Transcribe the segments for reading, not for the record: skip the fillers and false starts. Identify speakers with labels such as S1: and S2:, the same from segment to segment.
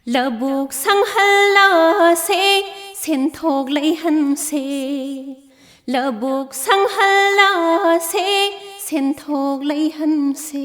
S1: Loubuk Sanghalasi Senthok Leihanshi, Loubuk Sanghalasi Senthok Leihanshi.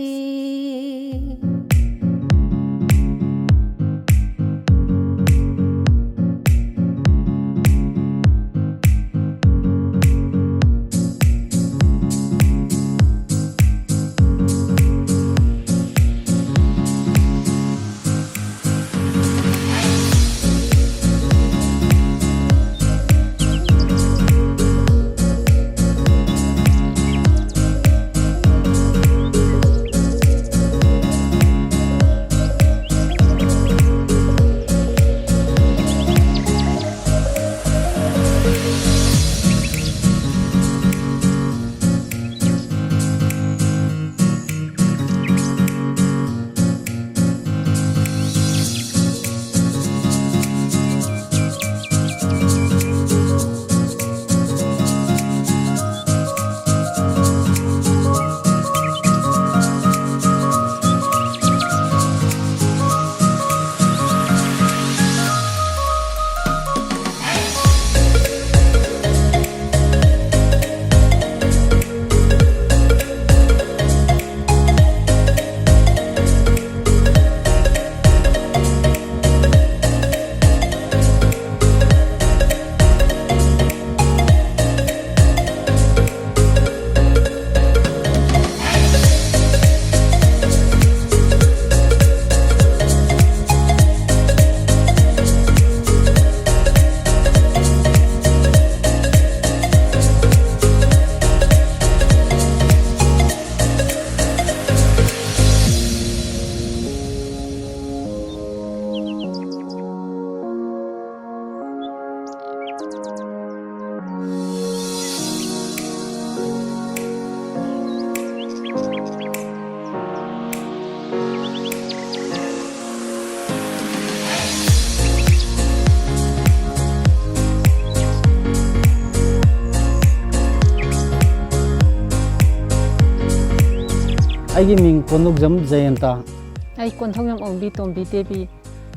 S2: Aigi ming Kondok Jam Jayanta.
S3: Ai Kondok Jam Ongbi TOMTV.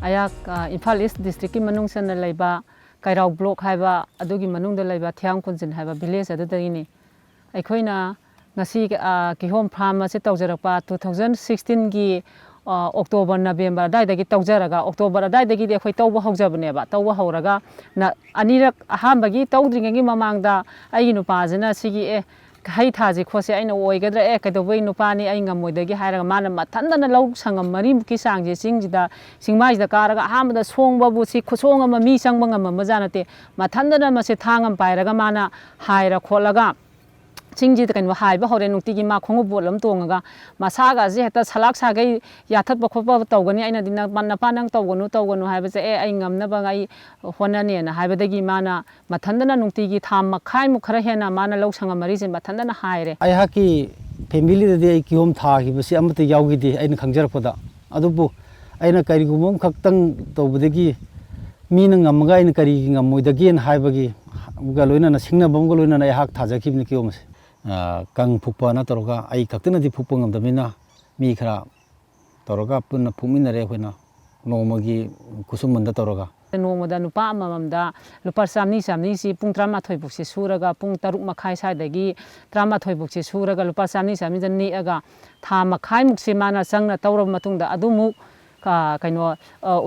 S3: Ayak Imphal East District ki manung san laiba Kairau block haiba adugi manung da laiba Thiang Kunjin haiba village adadagini. Aikhoina ngasi ki home farm se tawjarapa 2016 gi October November daidagi tawjaraga October daidagi de khoi tawba hawjabneba tawba hawraga na anirak ahambagi tawdringagi mamangda ai nupajina sigi hai thaji khose aina oigadra kadawai nupani ai ngamoidagi hairaga mana mathandana Loubuk sangam mari ki sangje singjida singmaida karaga ahamda songba bu si khosonga ma mi sangba ngam majanate mathandana mase thangam pairaga mana haira kholaga singjida kan haiba hore nutigi ma khongu bolam tongaga masaga je heta salak sagai yathat bakhopa tawgani aina dina manna panang tawganu haiba je ai ngamna ba ngai honane na haiba dagi mana mathandana nutigi tham makhai mu khara hena mana Loubuk sangam mari je mathandana haire
S2: ai haki family de ai ki hom tha gi basi amata yawgi de aina khangjarapda adubu aina kari gumom khaktang tawbadagi mina ngamaga aina kari ngamoidagi en haibagi galoina na singna bam galoina na hak thajakibni ki omse kang phukpa na toroga ai kaktena di phukpa ngamdamina mi khara toroga punna phukminare hoina nomagi kusumanda toroga
S3: nomoda nupa amamda lupa samni si pung 13 bukse suraga pung 6 makhai saidagi 13 bukse suraga lupa samni jani aga tha makhai mukse mana sangna tawra matungda adumuk kaino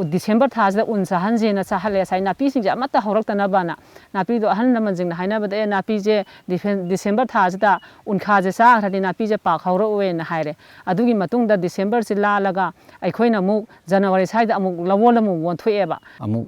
S3: December thasda unsa hanje na sahale sai napi singja amata horaktana bana napi do ahan namanjing haina bada napi je December thasda unkha je sa radi napi je pa khawra we na haire adugi matungda December si lalaga aikhoina mu January saida amuk lawol mu wonthoeba
S2: amuk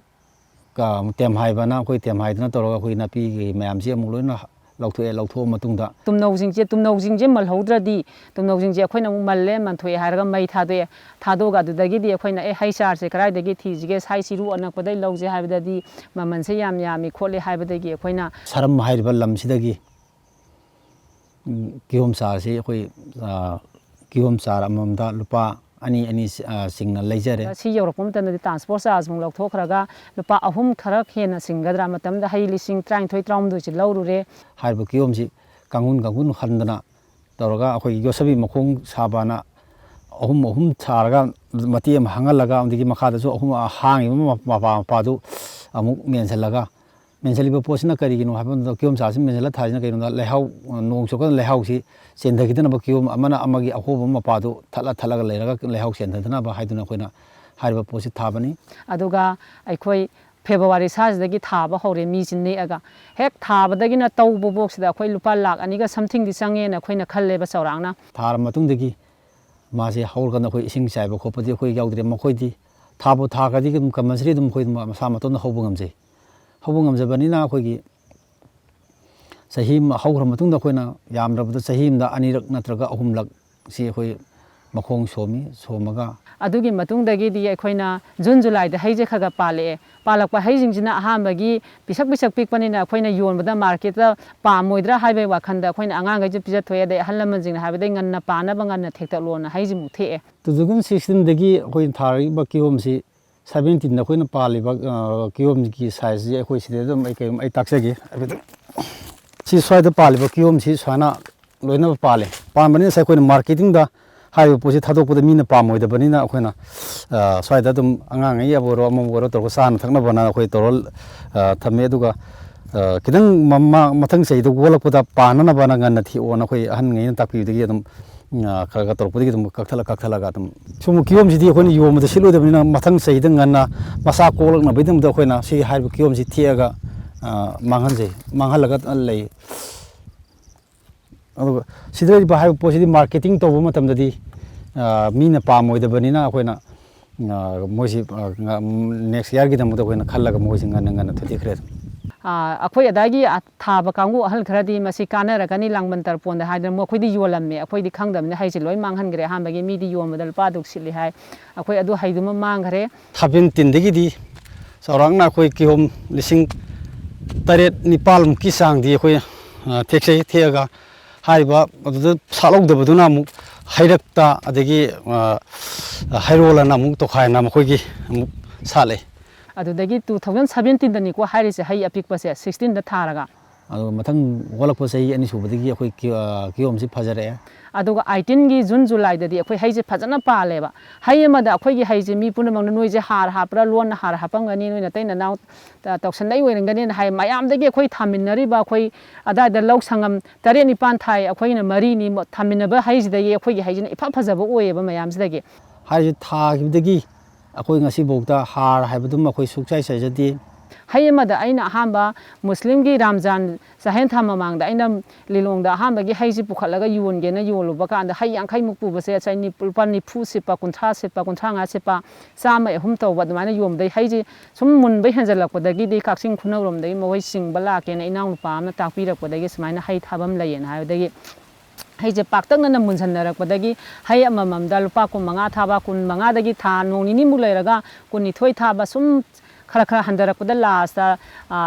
S2: ka tem haibana khoi tem haidna toroga khoi napi gi mayam ji amuk loina lautho matungda
S3: tumnojing je malhodradi tumnojing je khoina mu malle manthoi haraga mai thadoga dudagi di khoina haisar se karai dagi thijige sai siru anakpadai lawje haibadadi maman se yami khole haibadagi khoina
S2: saram hairiba lamsidagi kihom sar se khoi kihom sar amamda lupa ani singna leijare
S3: si yoropom tan transport charge mong lokthokraga lupa ahum khara khena singadra matamda haili sing 33 traumdu chi lawrure
S2: harba kiyom si kangun handana toroga akhoi yosabi makhong sabana ahum tharaga mati am hangalaga amdigi makhadasu ahum hangi mapa amuk menjaliba posina karigino haban kiom sasim menjala thajina kaino lehau nong chokan lehau si sendagidana ba kiom amana amagi ahoba mapadu thalaga leiraga lehau sendadana ba haiduna koina hariba posi thabani
S3: aduga aikhoi February sajidagi thaba hore mi jinne aga hek thabadagi na tawbo box da khoi lupa lakh aniga something di sange na khoina khalle ba saurangna
S2: thar matungdagi mase haurgana khoi ising chaiba khopadi khoi yaudre makhoidi thabo thagadi kamasri dum khoi masa matona hobungamje hobungam jabanina khoigi sahim haugra matungda khoina yamrabda sahim da anirak natraga ahumlak si khoi makhong somi somaga
S3: adugi matungdagi di khoina June July da haije khaga pale palakpa haijingjina ahambagi pisak pikpanina khoina yonbada market da pa moidra haibai wakhanda khoina angang gaje pija thoya de hallamanjing haibadai nganna pana banganna thekta lona haijimu the
S2: 2016 dagi khoi thari ba kiom si 17 na khoina paliba kiom ki size je khoi side dum ai taksege si swaida paliba kiom si swana loina pale pamani sai khoina marketing da hai posi thadok pu mina pamoi da banina khoina swaida dum angang ai aboro amoro to san thakna bana khoi torol thame duga kidang mamma mathang sei du golak pu da panana bana ngan thi ona khoi ahan ngai takpi degi dum kharaga torpu degi dum kakthala ga dum sumu kiom si di khoina yom da silu da bina mathang sei dang nganna masa kolak na bidum da khoina si hai kiom si thiaga manghan je manghalaga lei sidri ba hai posi marketing to bo matam dadi mina pa moi da banina khoina moisi next year gi dam da khoina khallaga moisi ngana thudi khre
S3: akhoi adagi thaba kangu ahal kharadi masi kanara kani langban tarpon da haidra mo khoidi yolamme akhoi di khangdamne haiji loi manghan gre hambagi midi yomdal paduk sili hai akhoi adu haiduma mangre
S2: thabin tindagi di saurangna khoi kihom lising taret nipal ki sang di khoi theksei theaga haiba adu salok da baduna mu hairakta adagi hairola na mu to khaina ma khoi gi mu sale
S3: adudagi 2017 dani ko harise hai apik pase 16 da tharaga
S2: adu mathang golak pa sei ani subadagi khoi kiom si phajare
S3: aduga 18 gi June July dadi akhoi haije phajana paleba hayema da akhoi gi haije mi punamang noije har hapra lon har hapangani noina taina naw toksan dai werengani na hai mayam dagi akhoi thaminari ba akhoi ada da lok sangam tare ni pan thai akhoi na mari ni thaminaba haije dagi akhoi gi haije na ifa phajaba oyeba mayam sidagi
S2: haije tha gibdagi akhoi ngasi bokta har haibadum akhoi suksai sajadi
S3: hayema da aina hamba muslim gi ramzan sahen thamamang da aina lilong da hamba gi haiji pukhalaga yun ge na yolu baka anda hayang khai mukpu base chaini pulpan ni phu sipa kunthra nga sipa sama hum to wad mana yom dai haiji sum mun bai hanjalak podagi di kaksing khunawrom dai mawai sing bala ke na inaung pa na takpirak podagi smaina hai thabam layen ha dagi haije paktang na munsan narak podagi hay amamam da lupa kun manga thaba kun manga dagi tha noni ni mulairaga kun ni thoi thaba sum khara handarak da last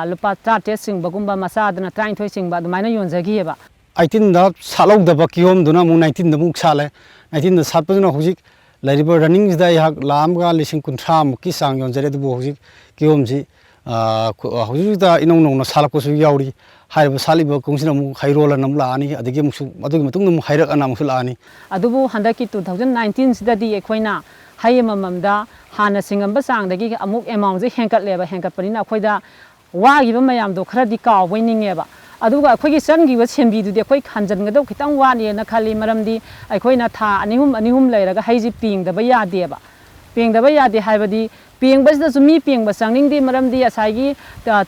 S3: lupa ta testing bagumba masadna train thoi sing ba maina yonjagi ba
S2: 18 da salok da ba kiom duna mu 19 da mu sale 19 da satpajuna hojik lariba running da yak lam ga lising kunthra mu ki sang yonjare du hojik kiom ji hojik da inong nong na salak ko su yauri haiba saliba kungsina mu khairola nam la ani adigi mu adugi matung mu khairak ana mu la ani
S3: adubu handaki 2019 sida di ekhoina hayema mamda hana singamba sangdagi amuk amount je henkat leba henkat panina khoida wagiba mayam do khara di kaw boiningeba aduga akhoi sangi wa sembi du de khoi khanjan ngado khitang wani na khali maramdi akhoi na tha anihum lairaga haiji ping da ba yadeba ping da ba yade haibadi ping basda sumi ping ba sangning di maramdi asagi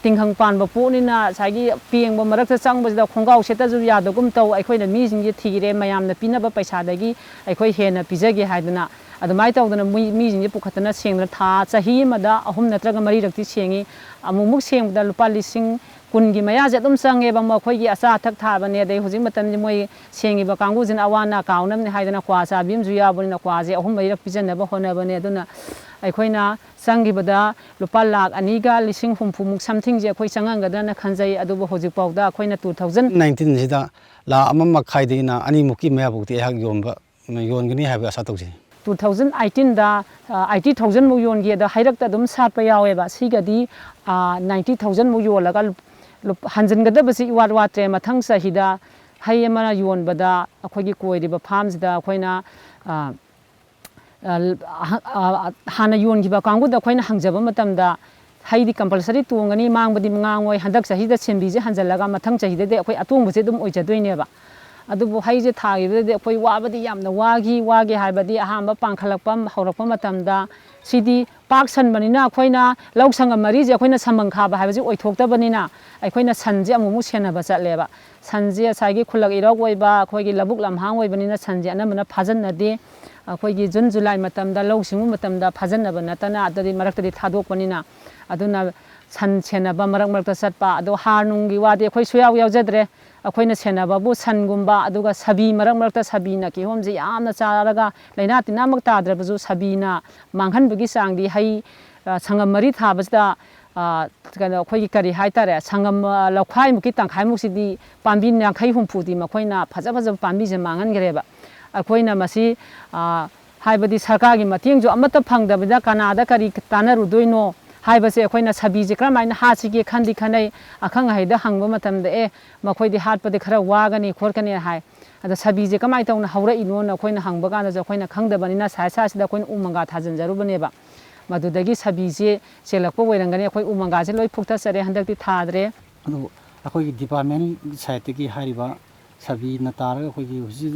S3: tinghang pan ba pu ni na asagi ping ba marak sa sang basda khongaw seta ju yadogum taw akhoi na mi jingi thigire mayam na pina ba paisa dagi akhoi hena pijage haidana adumai tawdana mi jingi pukhatana sengna tha chahi mada ahum natraga mari rakti sengi amumuk sengda lupa lising kungi maya je dum sange ba ma khoi gi asa thak tha bane dai hujing matam ji moi sengi ba kangu jin awana kaunam ni haidana kwa sa bim ju ya buni na kwa je ahum mai rak pijan ba hona bane aduna aikhoina sangi bada lupa lakh aniga lising humphumuk something je khoi changang gadana khanjai adubu hojik pawda khoina
S2: 2019 sida la amam khai deina ani muki maya bukti hak yomba yongani haiba asa tawji
S3: 2018 da 80000 mu yon ge da hairak ta dum sat pa yawe ba sigadi 90000 mu yolaga hanjan gada basi wat tre mathang sahida hayema yon bada akhogi koiri ba farms da khoina ꯍꯥꯟꯅ ꯌꯣꯟꯈꯤꯕ ꯀꯥꯡꯕꯨꯗ ꯑꯩꯈꯣꯏꯅ ꯍꯪꯖꯕ ꯃꯇꯝꯗ ꯍꯩꯗꯤ compulsory ꯇꯣꯡꯒꯅꯤ ꯃꯥꯡꯕꯗꯤ ꯉꯥꯡꯉꯣꯏ ꯍꯟꯗꯛ ꯆꯍꯤꯗ ꯁꯦꯟꯕꯤꯁꯦ ꯍꯟꯖꯜꯂꯒ ꯃꯊꯪ ꯆꯍꯤꯗꯗꯤ ꯑꯩꯈꯣꯏ ꯑꯇꯣꯡꯕꯁꯦ ꯑꯗꯨꯝ ꯑꯣꯏꯖꯗꯣꯏꯅꯦꯕ ꯑꯗꯨꯕꯨ ꯍꯩꯁꯦ ꯊꯥꯈꯤꯕꯗꯗꯤ ꯑꯩꯈꯣꯏ ꯋꯥꯕꯗꯤ ꯌꯥꯝꯅ ꯋꯥꯒꯦ ꯍꯥꯏꯕꯗꯤ ꯑꯍꯥꯟꯕ ꯄꯥꯡꯈꯠꯂꯛꯄ ꯍꯧꯔꯛꯄ ꯃꯇꯝꯗ ꯁꯤꯗꯤ ꯄꯥꯛ ꯁꯟꯕꯅꯤꯅ ꯑꯩꯈꯣꯏꯅ ꯂꯧ ꯁꯪꯒꯝ ꯃꯔꯤꯁꯦ ꯑꯩꯈꯣꯏꯅ ꯁꯝꯕꯟ ꯈꯥꯕ ꯍꯥꯏꯕꯁꯤ ꯑꯣꯏꯊꯣꯛꯇꯕꯅꯤ나 ꯑꯩꯈꯣꯏꯅ ꯁꯟꯁꯦ ꯑꯃꯨꯛ ꯁꯦꯟꯅꯕ ꯆꯠꯂꯦꯕ ꯁꯟꯁꯦ ꯉꯁꯥꯏꯒꯤ ꯈꯨꯜꯂꯛ ꯏꯔꯣꯛ ꯑꯣꯏꯕ ꯑꯩꯈꯣꯏꯒꯤ ꯂꯧꯕꯨꯛ ꯂꯝꯍꯥꯡ ꯑꯣꯏꯕꯅꯤꯅ ꯁꯟꯁꯦ ꯑꯅꯝꯕꯅ ꯐꯥꯖꯟꯅꯗꯦ ꯑꯩꯈꯣꯏꯒꯤ ꯖꯨꯟ ꯖꯨꯂꯥꯏ ꯃꯇꯝꯗ ꯂꯧ ꯁꯤꯡꯕ ꯃꯇꯝꯗ ꯐꯥꯖꯟꯅꯕ ꯅꯠꯇꯅ ꯑꯗꯨꯗꯤ ꯃꯔꯛꯇꯗꯤ ꯊꯥꯗꯣꯛꯄꯅꯤꯅ ꯑꯗꯨꯅ ꯁꯟ ꯁꯦꯟꯅꯕ ꯃꯔꯛꯇ ꯆꯠꯄ ꯑꯗꯣ ꯍꯥꯔ ꯅꯨꯡꯒꯤ ꯋꯥꯗꯤ ꯑꯩꯈꯣꯏ ꯁꯨꯡꯌꯥꯎ ꯌꯥꯎꯖꯗ꯭ꯔꯦ ꯑꯩꯈꯣꯏꯅ ꯁꯦꯟꯅꯕꯕꯨ ꯁꯟꯒꯨꯝꯕ ꯑꯗꯨꯒ ꯁꯥꯕꯤ ꯃꯔꯛꯇ ꯁꯥꯕꯤꯅ ꯀꯤꯍꯣꯝꯁꯦ ꯌꯥꯝꯅ ꯆꯥꯔꯒ ꯂꯩꯅꯥ ꯇꯤꯟꯅꯥꯃꯛ ꯇꯥꯗ꯭ꯔꯕꯁꯨ ꯁꯥꯕꯤꯅ ꯃꯥꯡꯍꯟꯕꯒꯤ ꯆꯥꯡꯗꯤ ꯍꯩ ꯁꯪꯒꯝ ꯃꯔꯤ ꯊꯥꯕꯁꯤꯗ ꯀꯩꯅꯣ ꯑꯩꯈꯣꯏꯒꯤ ꯀꯔꯤ ꯍꯥꯏꯇꯥꯔꯦ ꯁꯪꯒꯝ ꯂꯧꯈꯥꯏꯃꯨꯛꯀꯤ ꯇꯪꯈꯥꯏꯃꯨꯛꯁꯤꯗꯤ ꯄꯥꯝꯕꯤ 40 ꯍꯨꯝꯐꯨꯗꯤ ꯃꯈꯣꯏꯅ ꯐꯖꯕ ꯄꯥꯝꯕꯤꯁꯦ ꯃꯥꯡꯍꯟꯈ꯭ꯔꯦꯕ ꯑꯩꯈꯣꯏꯅ ꯃꯁꯤ ꯍꯥꯏꯕꯗꯤ ꯁꯔꯀꯥꯔꯒꯤ ꯃꯇꯦꯡꯁꯨ ꯑꯃꯠꯇ ꯐꯪꯗꯕꯤꯗ ꯀꯅꯥꯗ ꯀꯔꯤ ꯇꯥꯟꯅꯔꯨꯗꯣꯏꯅꯣ ꯍꯥꯏꯕꯁꯦ ꯑꯩꯈꯣꯏꯅ ꯁꯥꯕꯤꯁꯦ ꯀꯔꯝꯍꯥꯏꯅ ꯍꯥꯠꯁꯤꯒꯦ ꯈꯟꯅꯩ ꯑꯈꯪ ꯑꯍꯩꯗ ꯍꯪꯕ ꯃꯇꯝꯗ ꯃꯈꯣꯏꯗꯤ ꯍꯥꯠꯄꯗꯤ ꯈꯔ ꯋꯥꯒꯅꯤ ꯈꯣꯠꯀꯅꯤ ꯍꯥꯏ ꯑꯗꯣ ꯁꯥꯕꯤꯁꯦ ꯀꯃꯥꯏꯅ ꯇꯧꯅ ꯍꯧꯔꯛꯏꯅꯣꯅ ꯑꯩꯈꯣꯏꯅ ꯍꯪꯕ ꯀꯥꯟꯗꯁꯨ ꯑꯩꯈꯣꯏꯅ ꯈꯪꯗꯕꯅꯤꯅ ꯁꯥꯏꯗ ꯑꯩꯈꯣꯏꯅ ꯎ ꯃꯪꯒꯥ ꯊꯥꯖꯤꯟꯖꯔꯨꯕꯅꯦꯕ ꯃꯗꯨꯗꯒꯤ ꯁꯥꯕꯤꯁꯦ ꯆꯦꯜꯂꯛꯄ ꯑꯣꯏꯔꯝꯒꯅꯤ ꯑꯩꯈꯣꯏ ꯎ ꯃꯪꯒꯥꯁꯦ ꯂꯣꯏ ꯐꯨꯛꯇꯠꯆꯔꯦ ꯍꯟꯗꯛꯇꯤ ꯊꯥꯗ꯭ꯔꯦ
S2: ꯑꯗꯨ ꯑꯩꯈꯣꯏꯒꯤ ꯗꯤꯄꯥꯔꯠꯃꯦꯟ ꯁꯥꯏꯠꯇꯒꯤ ꯍꯥꯏꯔꯤꯕ ꯁꯥꯕꯤꯅ ꯇꯥꯔꯒ ꯑꯩꯈꯣꯏꯒꯤ ꯍꯧꯖꯤꯛ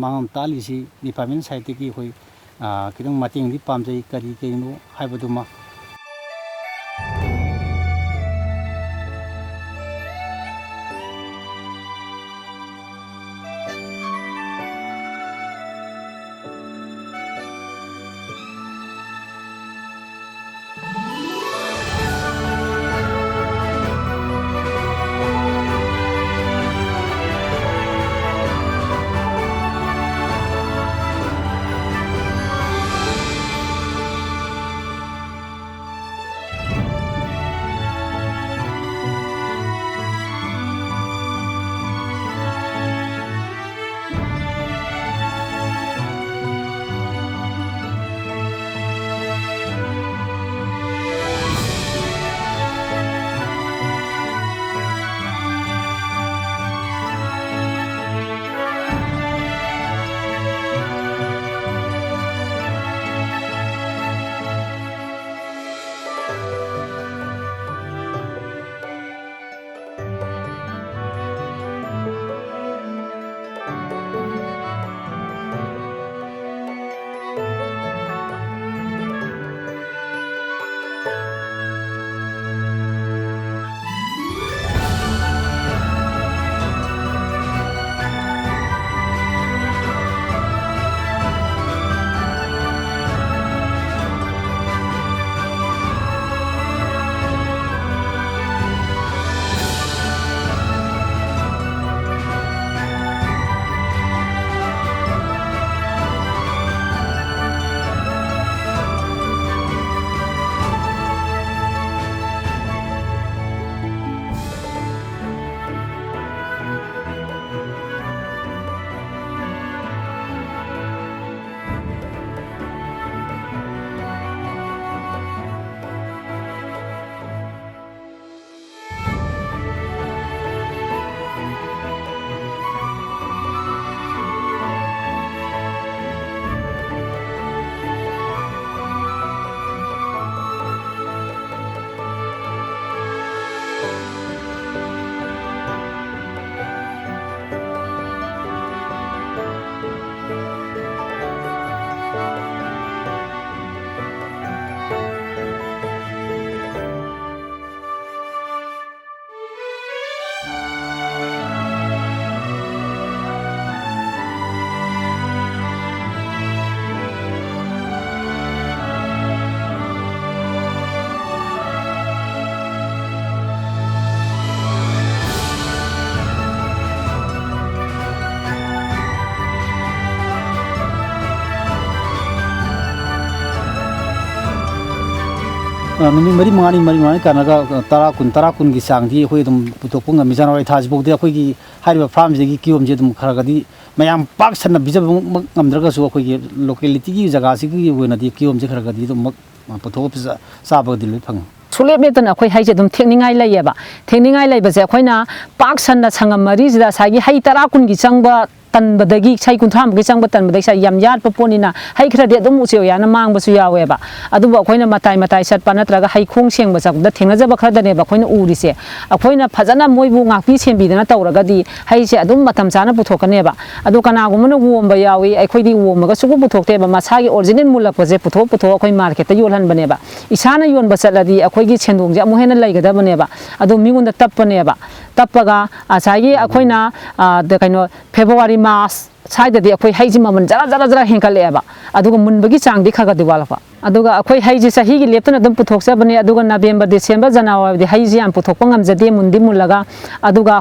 S2: ꯃꯥꯡ ꯇꯥꯛꯂꯤꯁꯤ ꯗꯤꯄꯥꯔꯠꯃꯦꯟ ꯁꯥꯏꯠꯇꯒꯤ ꯑꯩꯈꯣꯏ ꯈꯤꯇꯪ ꯃꯇꯦꯡꯗꯤ ꯄꯥꯝꯖꯩ ꯀꯔꯤꯅꯣ ꯍꯥꯏꯕꯗꯨꯃ ꯅꯨꯃꯤꯠ ꯃꯔꯤ ꯃꯉꯥꯅꯤ ꯀꯥꯟꯅꯒ ꯇꯔꯥ ꯀꯨꯟꯒꯤ ꯆꯥꯡꯗꯤ ꯑꯩꯈꯣꯏ ꯑꯗꯨꯝ ꯄꯨꯊꯣꯛꯄ ꯉꯝꯃꯤ ꯖꯅꯋꯥꯔꯤ ꯊꯥꯁꯤꯐꯥꯎꯗꯤ ꯑꯩꯈꯣꯏꯒꯤ ꯍꯥꯏꯔꯤꯕ ꯐꯥꯔꯝꯁꯤꯗꯒꯤ ꯀꯤꯍꯣꯝꯁꯦ ꯑꯗꯨꯝ ꯈꯔꯒꯗꯤ ꯃꯌꯥꯝ ꯄꯥꯛ ꯁꯟꯅ ꯄꯤꯖꯕ ꯉꯝꯗ꯭ꯔꯒꯁꯨ ꯑꯩꯈꯣꯏꯒꯤ ꯂꯣꯀꯦꯂꯤꯇꯤꯒꯤ ꯖꯒꯥꯁꯤꯒꯤ ꯑꯣꯏꯅꯗꯤ ꯀꯤꯍꯣꯝꯁꯦ ꯈꯔꯒꯗꯤ ꯑꯗꯨꯝ ꯄꯨꯊꯣꯛꯑ ꯆꯥꯕꯒꯗꯤ ꯂꯣꯏ ꯐꯪꯉꯤ
S3: ꯁꯨꯂꯦꯞ ꯂꯦꯞꯇꯅ ꯑꯩꯈꯣꯏ ꯍꯩꯁꯦ ꯑꯗꯨꯝ ꯊꯦꯛꯅꯤꯡꯉꯥꯏ ꯂꯩꯌꯦꯕ ꯊꯦꯛꯅꯤꯡꯉꯥꯏ ꯂꯩꯕꯁꯦ ꯑꯩꯈꯣꯏꯅ ꯄꯥꯛ ꯁꯟꯅ ꯁꯪꯒꯝ ꯃꯔꯤꯁꯤꯗ ꯉꯁꯥꯏꯒꯤ ꯍꯩ 10 ꯀꯨꯟꯒꯤ ꯆꯪꯕ ꯇꯟꯕꯗꯒꯤ ꯁꯩ 30ꯃꯨꯛꯀꯤ ꯆꯪꯕ ꯇꯟꯕꯗꯒꯤ ꯁꯩ ꯌꯥꯝ ꯌꯥꯠꯄ ꯄꯣꯠꯅꯤꯅ ꯍꯩ ꯈꯔꯗꯤ ꯑꯗꯨꯝ ꯎꯆꯦꯛ ꯌꯥꯅ ꯃꯥꯡꯕꯁꯨ ꯌꯥꯎꯋꯦꯕ ꯑꯗꯨꯕꯨ ꯑꯩꯈꯣꯏꯅ ꯃꯇꯥꯏ ꯆꯠꯄ ꯅꯠꯇ꯭ꯔꯒ ꯍꯩꯈꯣꯡ ꯁꯦꯡꯕ ꯆꯠꯄꯗ ꯊꯦꯡꯅꯖꯕ ꯈꯔꯗꯅꯦꯕ ꯑꯩꯈꯣꯏꯅ ꯎꯔꯤꯁꯦ ꯑꯩꯈꯣꯏꯅ ꯐꯖꯅ ꯃꯣꯏꯕꯨ ꯉꯥꯛꯄꯤ ꯁꯦꯟꯕꯤꯗꯅ ꯇꯧꯔꯒꯗꯤ ꯍꯩꯁꯦ ꯑꯗꯨꯝ ꯃꯇꯝ ꯆꯥꯅ ꯄꯨꯊꯣꯛꯀꯅꯦꯕ ꯑꯗꯨ ꯀꯅꯥꯒꯨꯝꯕꯅ ꯋꯣꯝꯕ ꯌꯥꯎꯏ ꯑꯩꯈꯣꯏꯗꯤ ꯋꯣꯝꯃꯒ ꯁꯨꯡꯄꯨ ꯄꯨꯊꯣꯛꯇꯦꯕ ꯃꯁꯥꯒꯤ ꯑꯣꯔꯤꯖꯤꯅꯦꯜ ꯃꯨꯜꯂꯛꯄꯁꯦ ꯄꯨꯊꯣꯛ ꯑꯩꯈꯣꯏ ꯃꯥꯔꯀꯦꯠꯇ ꯌꯣꯜꯍꯟꯕꯅꯦꯕ ꯏꯁꯥꯅ ꯌꯣꯟꯕ ꯆꯠꯂꯗꯤ ꯑꯩꯈꯣꯏꯒꯤ ꯁꯦꯟꯗꯣꯡꯁꯦ ꯑꯃꯨꯛ ꯍꯦꯟꯅ ꯂꯩꯒꯗꯕꯅꯦꯕ ꯑꯗꯨ ꯃꯤꯉꯣꯟꯗ ꯇꯞꯄꯅꯦꯕ ꯇꯞꯄꯒ ꯉꯁꯥꯏꯒꯤ ꯑꯩꯈꯣꯏꯅ ꯀꯩꯅꯣ ꯐꯦꯕ꯭ꯔꯨꯋꯥꯔꯤ ꯃꯥꯔꯆ ꯁ꯭ꯋꯥꯏꯗꯗꯤ ꯑꯩꯈꯣꯏ ꯍꯩꯁꯤ ꯃꯃꯜ ꯖꯔ ꯍꯦꯟꯒꯠꯂꯛꯑꯦꯕ ꯑꯗꯨꯒ ꯃꯨꯟꯕꯒꯤ ꯆꯥꯡꯗꯤ ꯈꯔꯗꯤ ꯋꯥꯠꯂꯛꯄ ꯑꯗꯨꯒ ꯑꯩꯈꯣꯏ ꯍꯩꯁꯤ ꯆꯍꯤꯒꯤ ꯂꯦꯞꯇꯅ ꯑꯗꯨꯝ ꯄꯨꯊꯣꯛꯆꯕꯅꯦ ꯑꯗꯨꯒ ꯅꯕꯦꯝꯕꯔ ꯗꯤꯁꯦꯝꯕꯔ ꯖꯅꯋꯥꯔꯤꯗꯤ ꯍꯩꯁꯤ ꯌꯥꯝ ꯄꯨꯊꯣꯛꯄ ꯉꯝꯖꯗꯦ ꯃꯨꯟꯗꯤ ꯃꯨꯜꯂꯒ ꯑꯗꯨꯒ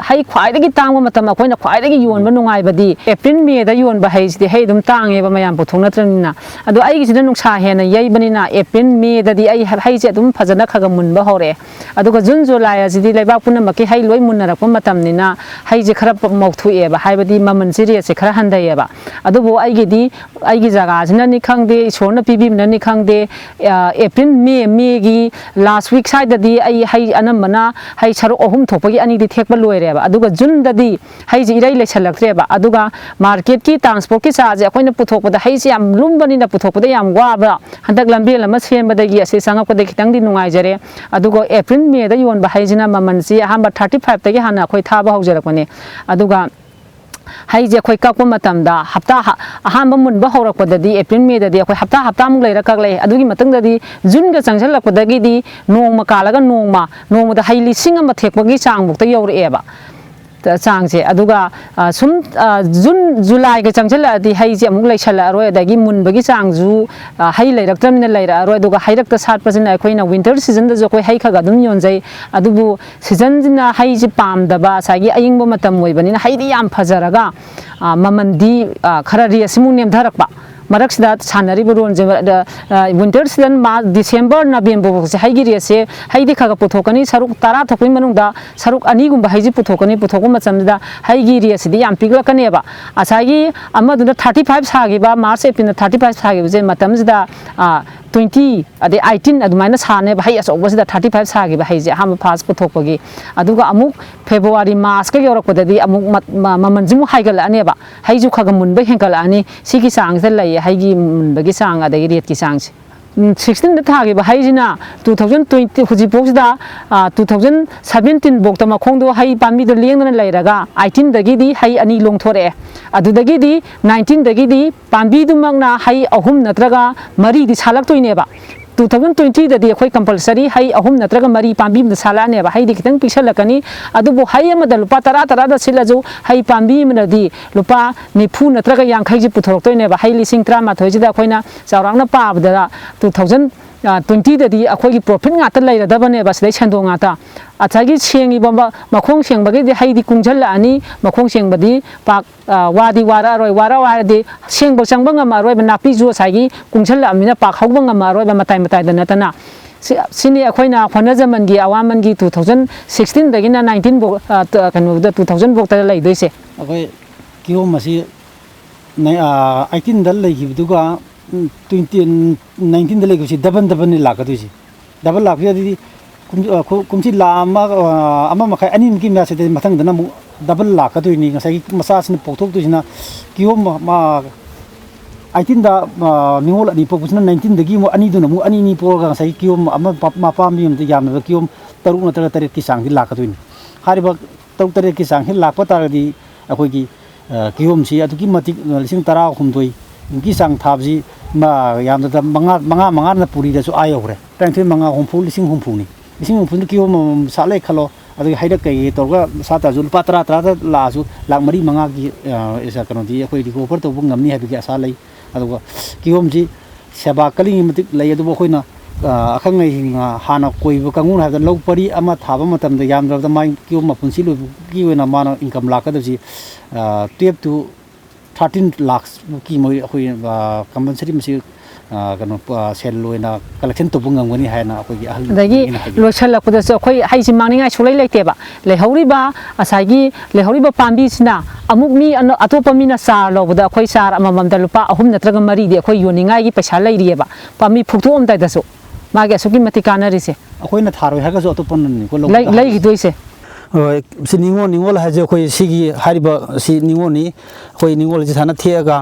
S3: ꯍꯩ ꯈ꯭ꯋꯥꯏꯗꯒꯤ ꯇꯥꯡꯕ ꯃꯇꯝ ꯑꯩꯈꯣꯏꯅ ꯈ꯭ꯋꯥꯏꯗꯒꯤ ꯌꯣꯟꯕ ꯅꯨꯡꯉꯥꯏꯕꯗꯤ ꯑꯦꯄ꯭ꯔꯤꯜ ꯃꯦꯗ ꯌꯣꯟꯕ ꯍꯩꯁꯤꯗꯤ ꯍꯩ ꯑꯗꯨꯝ ꯇꯥꯡꯉꯦꯕ ꯃꯌꯥꯝ ꯄꯨꯊꯣꯛꯅꯗ꯭ꯔꯕꯅꯤꯅ ꯑꯗꯣ ꯑꯩꯒꯤꯁꯤꯗ ꯅꯨꯡꯁꯥ ꯍꯦꯟꯅ ꯌꯩꯕꯅꯤꯅ ꯑꯦꯄ꯭ꯔꯤꯜ ꯃꯦꯗꯗꯤ ꯑꯩ ꯍꯩꯁꯦ ꯑꯗꯨꯝ ꯐꯖꯅ ꯈꯔ ꯃꯨꯟꯕ ꯍꯧꯔꯛꯑꯦ ꯑꯗꯨꯒ ꯖꯨꯟ ꯖꯨꯂꯥꯏ ꯑꯁꯤꯗꯤ ꯂꯩꯕꯥꯛ ꯄꯨꯝꯅꯃꯛꯀꯤ ꯍꯩ ꯂꯣꯏ ꯃꯨꯟꯅꯔꯛꯄ ꯃꯇꯝꯅꯤꯅ ꯍꯩꯁꯦ ꯈꯔ ꯃꯧꯊꯣꯛꯑꯦꯕ ꯍꯥꯏꯕꯗꯤ ꯃꯃꯜꯁꯤ ꯔꯦꯠꯁꯦ ꯈꯔ ꯍꯟꯊꯩꯑꯦꯕ ꯑꯗꯨꯕꯨ ꯑꯩꯒꯤ ꯖꯒꯥꯁꯤꯅꯅꯤ ꯈꯪꯗꯦ ꯏꯁꯣꯔꯅ ꯄꯤꯕꯤꯕꯅꯅꯤ ꯈꯪꯗꯦ ꯑꯦꯄ꯭ꯔꯤꯜ ꯃꯦꯒꯤ ꯂꯥꯁ ꯋꯤꯛ ꯁ꯭ꯋꯥꯏꯗꯗꯤ ꯑꯩ ꯍꯩ ꯑꯅꯝꯕꯅ ꯍꯩ ꯁꯔꯨꯛ 3 ꯊꯣꯛꯄꯒꯤ 2ꯗꯤ ꯊꯦꯛꯄ ꯂꯣꯏꯔꯦꯕ ꯑꯗꯨꯒ ꯖꯨꯟꯗꯗꯤ ꯍꯩꯁꯦ ꯏꯔꯩ ꯂꯩꯁꯜꯂꯛꯇ꯭ꯔꯦꯕ ꯑꯗꯨꯒ ꯃꯥꯔꯀꯦꯠꯀꯤ ꯇ꯭ꯔꯥꯟꯁꯄꯣꯔꯠꯀꯤ ꯆꯥꯔꯖꯁꯦ ꯑꯩꯈꯣꯏꯅ ꯄꯨꯊꯣꯛꯄꯗ ꯍꯩꯁꯦ ꯌꯥꯝ ꯂꯨꯝꯕꯅꯤꯅ ꯄꯨꯊꯣꯛꯄꯗ ꯌꯥꯝ ꯋꯥꯕ ꯍꯟꯗꯛ ꯂꯝꯕꯦꯜ ꯑꯃ ꯁꯦꯝꯕꯗꯒꯤ ꯑꯁꯤ ꯆꯪꯉꯛꯄꯗ ꯈꯤꯇꯪꯗꯤ ꯅꯨꯡꯉꯥꯏꯖꯔꯦ ꯑꯗꯨꯒ ꯑꯦꯄ꯭ꯔꯤꯜ ꯃꯦꯗ ꯌꯣꯟꯕ ꯍꯩꯁꯤꯅ ꯃꯃꯜꯁꯤ ꯑꯍꯥꯟꯕ 35ꯇꯒꯤ ꯍꯥꯟꯅ ꯑꯩꯈꯣꯏ ꯊꯥꯕ ꯍꯧꯖꯔꯛꯄꯅꯦ ꯑꯗꯨꯒ ꯍꯩꯁꯦ ꯑꯩꯈꯣꯏ ꯀꯛꯄ ꯃꯇꯝꯗ ꯍꯞꯇꯥ ꯑꯍꯥꯟꯕ ꯃꯨꯟꯕ ꯍꯧꯔꯛꯄꯗꯗꯤ ꯑꯦꯄ꯭ꯔꯤꯜ ꯃꯦꯗꯗꯤ ꯑꯩꯈꯣꯏ ꯍꯞꯇꯥꯃꯨꯛ ꯂꯩꯔ ꯀꯛꯂꯛꯑꯦ ꯑꯗꯨꯒꯤ ꯃꯇꯨꯡꯗꯗꯤ ꯖꯨꯟꯒ ꯆꯪꯁꯤꯜꯂꯛꯄꯗꯒꯤꯗꯤ ꯅꯣꯡꯃ ꯀꯥꯜꯂꯒ ꯅꯣꯡꯃꯗ ꯍꯩ 1,000 ꯊꯦꯛꯄꯒꯤ ꯆꯥꯡꯐꯥꯎꯗ ꯌꯧꯔꯛꯑꯦꯕ ꯆꯥꯡꯁꯦ ꯑꯗꯨꯒ ꯁꯨꯝ ꯖꯨꯟ ꯖꯨꯂꯥꯏꯒ ꯆꯪꯁꯤꯜꯂꯛꯑꯗꯤ ꯍꯩꯁꯦ ꯑꯃꯨꯛ ꯂꯩꯁꯜꯂꯛꯑꯔꯣꯏ ꯑꯗꯒꯤ ꯃꯨꯟꯕꯒꯤ ꯆꯥꯡꯁꯨ ꯍꯩ ꯂꯩꯔꯛꯇ꯭ꯔꯕꯅꯤꯅ ꯂꯩꯔꯛꯑꯔꯣꯏ ꯑꯗꯨꯒ ꯍꯩꯔꯛꯇ ꯁꯥꯠꯄꯁꯤꯅ ꯑꯩꯈꯣꯏꯅ ꯋꯤꯟꯇꯔ ꯁꯤꯖꯟꯗꯁꯨ ꯑꯩꯈꯣꯏ ꯍꯩ ꯈꯔ ꯑꯗꯨꯝ ꯌꯣꯟꯖꯩ ꯑꯗꯨꯕꯨ ꯁꯤꯖꯟꯁꯤꯅ ꯍꯩꯁꯦ ꯄꯥꯝꯗꯕ ꯉꯁꯥꯏꯒꯤ ꯑꯏꯪꯕ ꯃꯇꯝ ꯑꯣꯏꯕꯅꯤ나 ꯍꯩꯗꯤ ꯌꯥꯝ ꯐꯖꯔꯒ ꯃꯃꯜꯗꯤ ꯈꯔ ꯔꯦꯠꯁꯤꯃꯨꯛ ꯅꯦꯝꯊꯔꯛꯄ ꯃꯔꯛꯁꯤꯗ ꯁꯥꯟꯅꯔꯤꯕ ꯔꯣꯟꯁꯦ ꯋꯤꯟꯇꯔ ꯁꯤꯖꯟ ꯗꯤꯁꯦꯝꯕꯔ ꯅꯕꯦꯝꯕꯔꯐꯥꯎꯁꯦ ꯍꯩꯒꯤ ꯔꯦꯠꯁꯦ ꯍꯩꯗꯤ ꯈꯔ ꯄꯨꯊꯣꯛꯀꯅꯤ ꯁꯔꯨꯛ 10 ꯊꯣꯛꯄꯒꯤ ꯃꯅꯨꯡꯗ ꯁꯔꯨꯛ 2ꯒꯨꯝꯕ ꯍꯩꯁꯦ ꯄꯨꯊꯣꯛꯄ ꯃꯇꯝꯗ ꯍꯩꯒꯤ ꯔꯦꯠꯁꯤꯗꯤ ꯌꯥꯝ ꯄꯤꯛꯂꯛꯀꯅꯦꯕ ꯉꯁꯥꯏꯒꯤ ꯑꯃꯗꯨꯅ 35 ꯁꯥꯈꯤꯕ ꯃꯥꯔꯆ ꯑꯦꯄ꯭ꯔꯤꯜꯗ 35 ꯁꯥꯈꯤꯕꯁꯦ ꯃꯇꯝꯁꯤꯗ 20 ꯑꯗꯩ 18 ꯑꯗꯨꯃꯥꯏꯅ ꯁꯥꯅꯦꯕꯍꯩ ꯑꯆꯧꯕꯁꯤꯗ 35 ꯁꯥꯈꯤꯕ ꯍꯩꯁꯦ ꯑꯍꯥꯟꯕ ꯐꯥꯁ ꯄꯨꯊꯣꯛꯄꯒꯤ ꯑꯗꯨꯒ ꯑꯃꯨꯛ ꯐꯦꯕ꯭ꯔꯨꯋꯥꯔꯤ ꯃꯥꯔꯆꯀ ꯌꯧꯔꯛꯄꯗꯗꯤ ꯑꯃꯨꯛ ꯃꯃꯜꯁꯤꯃꯨꯛ ꯍꯥꯏꯒꯠꯂꯛꯑꯅꯦꯕ ꯍꯩꯁꯨ ꯈꯔ ꯃꯨꯟꯕ ꯍꯦꯟꯒꯠꯂꯛꯑꯅꯤ ꯁꯤꯒꯤ ꯆꯥꯡꯁꯤꯗ ꯂꯩꯌꯦ ꯍꯩꯒꯤ ꯃꯨꯟꯕꯒꯤ ꯆꯥꯡ ꯑꯗꯒꯤ ꯔꯦꯠꯀꯤ ꯆꯥꯡꯁꯦ 16ꯗ ꯊꯥꯈꯤꯕ ꯍꯩꯁꯤꯅ 2020 ꯍꯧꯖꯤꯛꯐꯥꯎꯁꯤꯗ 2017 ꯐꯥꯎꯗ ꯃꯈꯣꯡꯗꯣ ꯍꯩ ꯄꯥꯝꯕꯤꯗꯣ ꯂꯦꯡꯗꯅ ꯂꯩꯔꯒ 18ꯗꯒꯤꯗꯤ ꯍꯩ 2 ꯂꯣꯡꯊꯣꯔꯛꯑꯦ ꯑꯗꯨꯗꯒꯤꯗꯤ 19ꯗꯒꯤꯗꯤ ꯄꯥꯝꯕꯤꯗꯨꯃꯛꯅ ꯍꯩ 3 ꯅꯠꯇ꯭ꯔꯒ 4ꯗꯤ ꯁꯥꯠꯂꯛꯇꯣꯏꯅꯦꯕ 2020ꯗꯗꯤ ꯑꯩꯈꯣꯏ ꯀꯝꯄꯜꯁꯔꯤ ꯍꯩ 3 ꯅꯠꯇ꯭ꯔꯒ 4 ꯄꯥꯝꯕꯤ ꯑꯃꯗ ꯁꯥꯠꯂꯛꯑꯅꯦꯕ ꯍꯩꯗꯤ ꯈꯤꯇꯪ ꯄꯤꯛꯁꯜꯂꯛꯀꯅꯤ ꯑꯗꯨꯕꯨ ꯍꯩ ꯑꯃꯗ ꯂꯨꯄꯥ 10 ꯁꯤꯠꯂꯁꯨ ꯍꯩ ꯄꯥꯝꯕꯤ ꯑꯃꯗꯗꯤ ꯂꯨꯄꯥ 90 ꯅꯠꯇ꯭ꯔꯒ 50ꯁꯤ ꯄꯨꯊꯣꯔꯛꯇꯣꯏꯅꯦꯕ ꯍꯩ 19,000 ꯑꯩꯈꯣꯏꯅ ꯆꯥꯎꯔꯥꯛꯅ ꯄꯥꯕꯗ 2020ꯗꯗꯤ ꯑꯩꯈꯣꯏꯒꯤ ꯄ꯭ꯔꯣꯐꯤꯠ ꯉꯥꯛꯇ ꯂꯩꯔꯗꯕꯅꯦꯕ ꯁꯤꯗꯩ ꯁꯦꯟꯗꯣꯡ ꯉꯥꯛꯇ ꯑꯁꯥꯏꯒꯤ ꯁꯦꯡꯉꯤꯕ ꯃꯈꯣꯡ ꯁꯦꯡꯕꯒꯤꯗꯤ ꯍꯩꯗꯤ ꯀꯨꯡझꯜꯂꯛꯑꯅꯤ ꯃꯈꯣꯡ ꯁꯦꯡꯕꯗꯤ ꯄꯥꯛ ꯋꯥꯔꯛꯑꯔꯣꯏ ꯍꯥꯏꯔꯗꯤ ꯁꯦꯡꯕ ꯆꯪꯕ ꯉꯝꯃꯔꯣꯏꯕ ꯅꯥꯄꯤꯁꯨ ꯉꯁꯥꯏꯒꯤ ꯀꯨꯡझꯜꯂꯛꯑꯕꯅꯤꯅ ꯄꯥꯛ ꯍꯧꯕ ꯉꯝꯃꯔꯣꯏꯕ ꯃꯇꯥꯏꯗ ꯅꯠꯇꯅ ꯁꯤꯅꯤ ꯑꯩꯈꯣꯏꯅ ꯍꯣꯠꯅꯖꯃꯟꯒꯤ ꯑꯋꯥꯃꯟꯒꯤ 2016ꯗꯒꯤꯅ 19 ꯀꯩꯅꯣꯗ 2000ꯐꯥꯎꯗ ꯂꯩꯗꯣꯏꯁꯦ
S2: ꯑꯩꯈꯣꯏ ꯀꯤꯍꯣꯝ ꯑꯁꯤ 18ꯗ ꯂꯩꯈꯤꯕꯗꯨꯒ 19ꯗ ꯂꯩꯈꯤꯕꯁꯤ ꯗꯕꯜꯅꯤ ꯂꯥꯛꯀꯗꯣꯏꯁꯤ ꯗꯕꯜ ꯂꯥꯛꯄꯁꯤꯗꯤ ꯀꯨꯝꯁꯤ ꯂꯥꯛ 1.5 2ꯃꯨꯛꯀꯤ ꯃꯌꯥꯁꯤꯗ ꯃꯊꯪꯗꯅ ꯑꯃꯨꯛ ꯗꯕꯜ ꯂꯥꯛꯀꯗꯣꯏꯅꯤ ꯉꯁꯥꯏꯒꯤ ꯃꯆꯥꯁꯤꯅ ꯄꯣꯛꯊꯣꯛꯇꯣꯏꯁꯤꯅ ꯀꯤꯍꯣꯝ 18ꯗ ꯅꯤꯉꯣꯜ 2 ꯄꯣꯛꯄꯁꯤꯅ 19ꯗꯒꯤ ꯑꯃꯨꯛ 2ꯗꯨꯅ ꯑꯃꯨꯛ 2 ꯄꯣꯛꯑꯒ ꯉꯁꯥꯏꯒꯤ ꯀꯤꯍꯣꯝ ꯃꯄꯥꯝꯕꯤ ꯑꯃꯗ ꯌꯥꯝꯅꯕ ꯀꯤꯍꯣꯝ 6 ꯅꯠꯇ꯭ꯔꯒ 8ꯀꯤ ꯆꯥꯡꯗꯤ ꯂꯥꯛꯀꯗꯣꯏꯅꯤ ꯍꯥꯏꯔꯤꯕ 6-8ꯀꯤ ꯆꯥꯡꯁꯤ ꯂꯥꯛꯄ ꯇꯥꯔꯒꯗꯤ ꯑꯩꯈꯣꯏꯒꯤ ꯀꯤꯍꯣꯝꯁꯤ ꯑꯗꯨꯛꯀꯤ ꯃꯇꯤꯛ 18,000ꯒꯤ ꯆꯥꯡ ꯊꯥꯕꯁꯤ ꯌꯥꯝꯅ ꯃꯉꯥꯅ ꯄꯨꯔꯤꯗꯁꯨ ꯌꯧꯈ꯭ꯔꯦ 39 50 60,000ꯅꯤ ꯀꯤꯍꯣꯝ ꯁꯥꯠꯂꯦ ꯈꯜꯂꯣ ꯑꯗꯨꯒꯤ ꯍꯩꯔꯛ ꯀꯩ ꯇꯧꯔꯒ ꯁꯥꯠꯇ꯭ꯔꯁꯨ ꯂꯨꯄꯥ 10 ꯂꯥꯛꯑꯁꯨ ꯂꯥꯛ 4-5ꯒꯤ ꯀꯩꯅꯣꯗꯤ ꯑꯩꯈꯣꯏ ꯔꯤꯀꯣꯚꯔ ꯇꯧꯕ ꯉꯝꯅꯤ ꯍꯥꯏꯕꯒꯤ ꯑꯁꯥ ꯂꯩ ꯑꯗꯨꯒ ꯀꯤꯍꯣꯝꯁꯤ ꯁꯦꯕꯥ ꯀꯜꯂꯤꯉꯩ ꯃꯇꯤꯛ ꯂꯩ ꯑꯗꯨꯕꯨ ꯑꯩꯈꯣꯏꯅ ꯑꯈꯪ ꯑꯍꯩ ꯍꯥꯟꯅ ꯀꯣꯏꯕ ꯀꯥꯡꯕꯨꯅ ꯍꯥꯏꯕꯗ ꯂꯧ ꯄꯔꯤ ꯑꯃ ꯊꯥꯕ ꯃꯇꯝꯗ ꯌꯥꯝꯗ꯭ꯔꯕꯗ ꯃꯥꯒꯤ ꯀꯤꯍꯣꯝ ꯃꯄꯨꯟꯁꯤ ꯂꯣꯏꯕꯒꯤ ꯑꯣꯏꯅ ꯃꯥꯅ ꯏꯟꯀꯝ ꯂꯥꯛꯀꯗꯕꯁꯤ 12 to 13 lakhs ꯃꯣꯏ ꯑꯩꯈꯣꯏ ꯀꯝꯄꯜꯁꯔꯤ ꯃꯁꯤ ꯀꯩꯅꯣ ꯁꯦꯜ ꯑꯣꯏꯅ ꯀꯂꯦꯛꯁꯟ ꯇꯧꯕ ꯉꯝꯒꯅꯤ ꯍꯥꯏꯅ ꯑꯩꯈꯣꯏꯒꯤ ꯑꯍꯜ
S3: ꯑꯗꯒꯤ ꯂꯣꯏꯁꯜꯂꯛꯄꯗꯁꯨ ꯑꯩꯈꯣꯏ ꯍꯩꯁꯤ ꯃꯥꯡꯅꯤꯡꯉꯥꯏ ꯁꯨꯡꯂꯩ ꯂꯩꯇꯦꯕ ꯂꯩꯍꯧꯔꯤꯕ ꯄꯥꯝꯕꯤꯁꯤꯅ ꯑꯃꯨꯛ ꯃꯤ ꯑꯇꯣꯞꯄ ꯃꯤꯅ ꯆꯥꯔ ꯂꯧꯕꯗ ꯑꯩꯈꯣꯏ ꯆꯥꯔ ꯑꯃꯃꯝꯗ ꯂꯨꯄꯥ 3 ꯅꯠꯇ꯭ꯔꯒ 4ꯗꯤ ꯑꯩꯈꯣꯏ ꯌꯣꯟꯅꯤꯡꯉꯥꯏꯒꯤ ꯄꯩꯁꯥ ꯂꯩꯔꯤꯑꯕ ꯄꯥꯝꯕꯤ ꯐꯨꯛꯇꯣꯛꯑꯝꯗꯥꯏꯗꯁꯨ ꯃꯥꯒꯤ ꯑꯁꯨꯛꯀꯤ ꯃꯇꯤꯛ ꯀꯥꯟꯅꯔꯤꯁꯦ
S2: ꯑꯩꯈꯣꯏꯅ ꯊꯥꯔꯣꯏ ꯍꯥꯏꯔꯒꯁꯨ ꯑꯇꯣꯞꯄꯅꯅꯤꯀꯣ
S3: ꯂꯩꯈꯤꯗꯣꯏꯁꯦ
S2: सी निंगोल है जो कोई सी हारिबा सी निंगोनी कोई निंगोल जी थाना थिएगा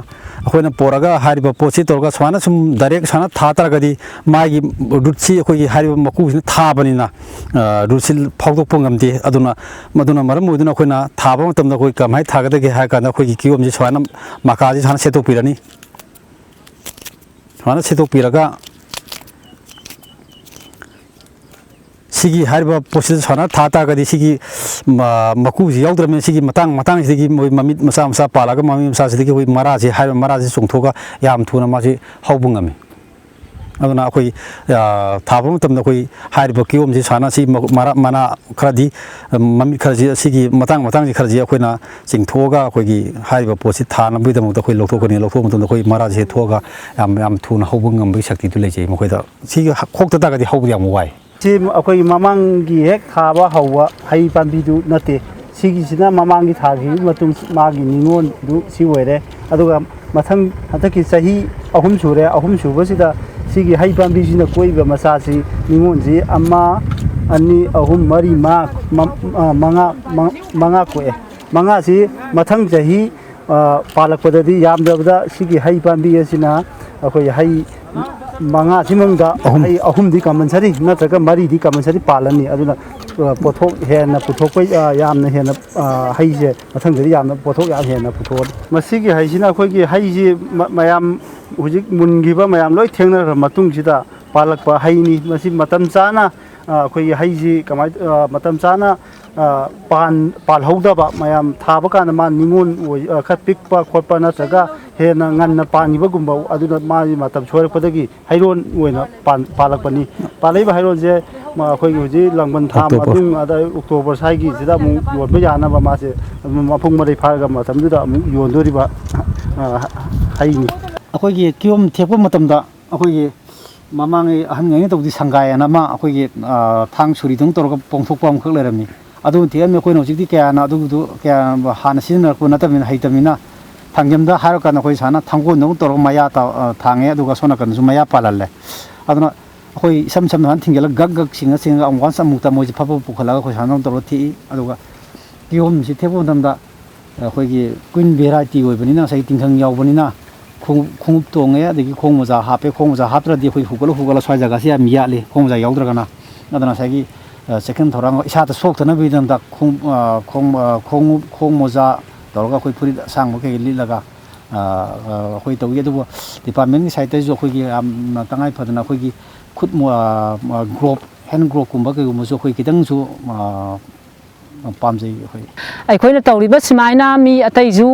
S2: अखोइना पोरगा हारिबा पोसी तोरगा स्वाना सुम डायरेक्ट साना था तरगदी मागी रुटसी अखोई हारिबा मकुसिना थाबनिना रुटसी फाउदोकप ngamdi aduna maduna maram uduna अखोइना थाबा मतमदा कोई कमाई थागदगे हाय काना अखोई कियोम जी स्वाना माकाजी थाना सेतो पिरनी स्वाना सेतो पिरगा सिगी हारिबा पोसी स्वाना था तागदी सिगी मकुजी याउद्रमे सिगी मतंग सिगी ममी मसा मसा पालागा ममी मसा सिगी कोई मराजी हारिबा मराजी चोंथोगा याम थुना मासी हाउबुंगमी अदुना अखोई थाबा मतमदा कोई हारिबा कियोम जी स्वाना सी मना खरदी ममी खरजी सिगी मतंग जी खरजी अखोइना चिंथोगा अखोई हारिबा पोसी थाना बिदमदा कोई लोथोकनी मतमदा कोई मराजी थोगा याम थुना हाउबुंगम शक्ति तु लेजे मखोइदा सिगी खोक्ता तागदी हाउबु याम वाई
S4: सी अखोई ममांगी हेक थाबा हवा हई पांबीदु नते सिगिसिना ममांगी थागी मतुंग मागी निंगोन दु सी ओइरे अदुगा मथंग हतकी सही अहुम सुरे अहुम सुबसिदा सिगी हई पांबीसिना कोइबा मसासी निंगोन जी अम्मा अनि अहुम मरी मंगा कोए मंगा सी मथंग सही पालकपददी यामदबदा सिगी हई पांबी असिना अखोई हई मंगा सिमंगा हई अहुम दी कमनसरी नत्रगा मरी दी कमनसरी पालनी अदुना पोथोक हेना पुथोक यामना हेना हई जे मथंगदि यामना पोथोक याम हेना पुथोक मसिगी हईसिना अखोइगी हई जी मयाम हुजिक मुनगिबा मयाम लोइ थेंगनर मतुंगसिदा पालकपा हईनी मसि मतम चाना अखोइगी हई जी कमाय मतम चाना पालहौदबा मयाम थाबा काना मा निंगोन खत पिकपा खोपा नत्रगा हेना ngana पानिबगुंबा अदुना माजी मतम छोरपदगी हैरोन ओइना पालकपनी पालैबा हैरोन जे अखोइगी हुजि लंगबन थाम अदुं अदा अक्टोबर साइगी जिदा मु योनबा यानाबा मासे मफुंग मरै फारगा मतमदुदा मु योनदोरिबा हैनी
S2: अखोइगी कियोम थेपा मतमदा अखोइगी ममांगे अहनगै तौदि संगायना मा अखोइगी थांग सुरि दं तोरगा पोंथोकपा अमखक लेरमि अदु थेम अखोइना हुजिदि कयाना अदुदु कया हाना सिजनरको नतमिना हैतमिना थांगेमदा हारकाना अखोइ साना थांगोन दं तोरगा माया थांगे अदुगा सोनाकन सु माया पालाले अदुना अखोइ सम हान थिंगेला गग सिंगा अमवान समुक्ता मोजि फप पुखलागा अखोइ साना तोर थि अदुगा कियोम सि थेबो दमदा अखोइगी क्वीन भेराइटी ओइबनिना सै तिंखंग यावबनिना खोंगुप तोंगे अदगी खोंग मजा हापे खोंग मजा हात्रदि अखोइ हुगल स्वाइ जगासे याम याले खोंग मजा यावद्रगना अदना सैगी सेकेंड थोरांग इसाता सोक्तना बिदमदा खोंग मजा तौरगा अखोइ फुरि सांग के लिलगा अखोइ तौगे अदुबो डिपार्टमेंट की साइड जो अखोइगी तंगाइ फदना अखोइगी खुद ग्रोप हैंड ग्रोप कुंबा के मुसो अखोइ किदंसु पामजै
S3: अखोइना तौरिबा सिमाइना मी अतैजु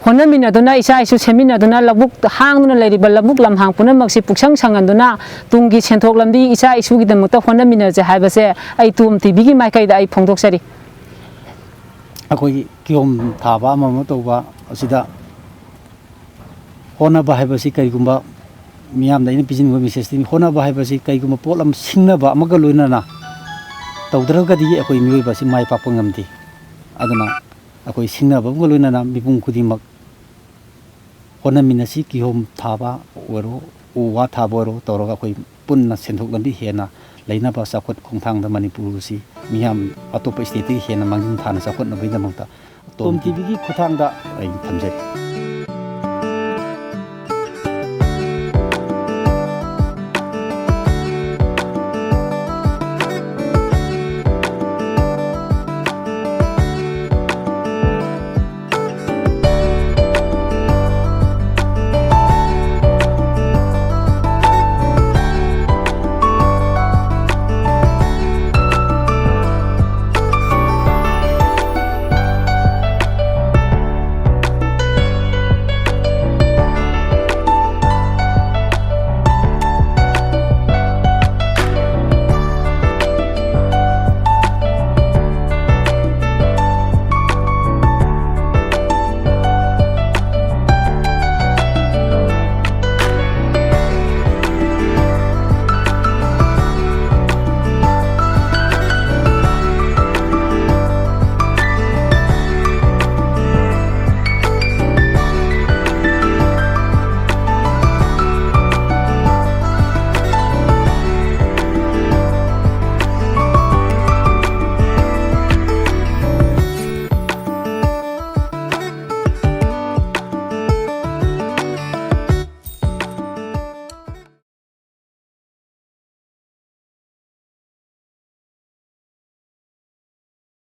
S3: होनमिनदुना इसा इसु सेमिनदुना लबुक हांगदुना लेरिबा लबुक लमहांग पुनमक्सि पुक्संग संगंदुना तुंगी सेंथोक लंबी इसा इसुगी दमक्ता होनमिनजे हाइबसे आई तुम टीवी की माइकाइदा आई फोंदोकसरी
S2: अखोइगी कियोम थाबा अमम तौबा असिदा होनबा हाइबसि करिगुंबा मियाम दैना पिजिनबा मेसेजनि होनबा हाइबसि करिगुंबा पोलम सिंगनबा अमगा लोइनाना तौद्रगदी अखोइ मियोइबासि माइ पापा ngamdi aduna अखोइ सिंगनबा अमगा लोइनाना मिपुंग खुदिमक होनमिनसि कियोम थाबा ओरो उवा थाबा ओरो तौरगा अखोइ पुन्ना सेंथोक लंबि हेना लेनाबा साखोत खोंथांदा मणिपुरसि मियाम अतोप स्टेटि हेना मांगिं थाना साखोत नबैदमक्ता टोम टीवी की खुथांदा थमजे।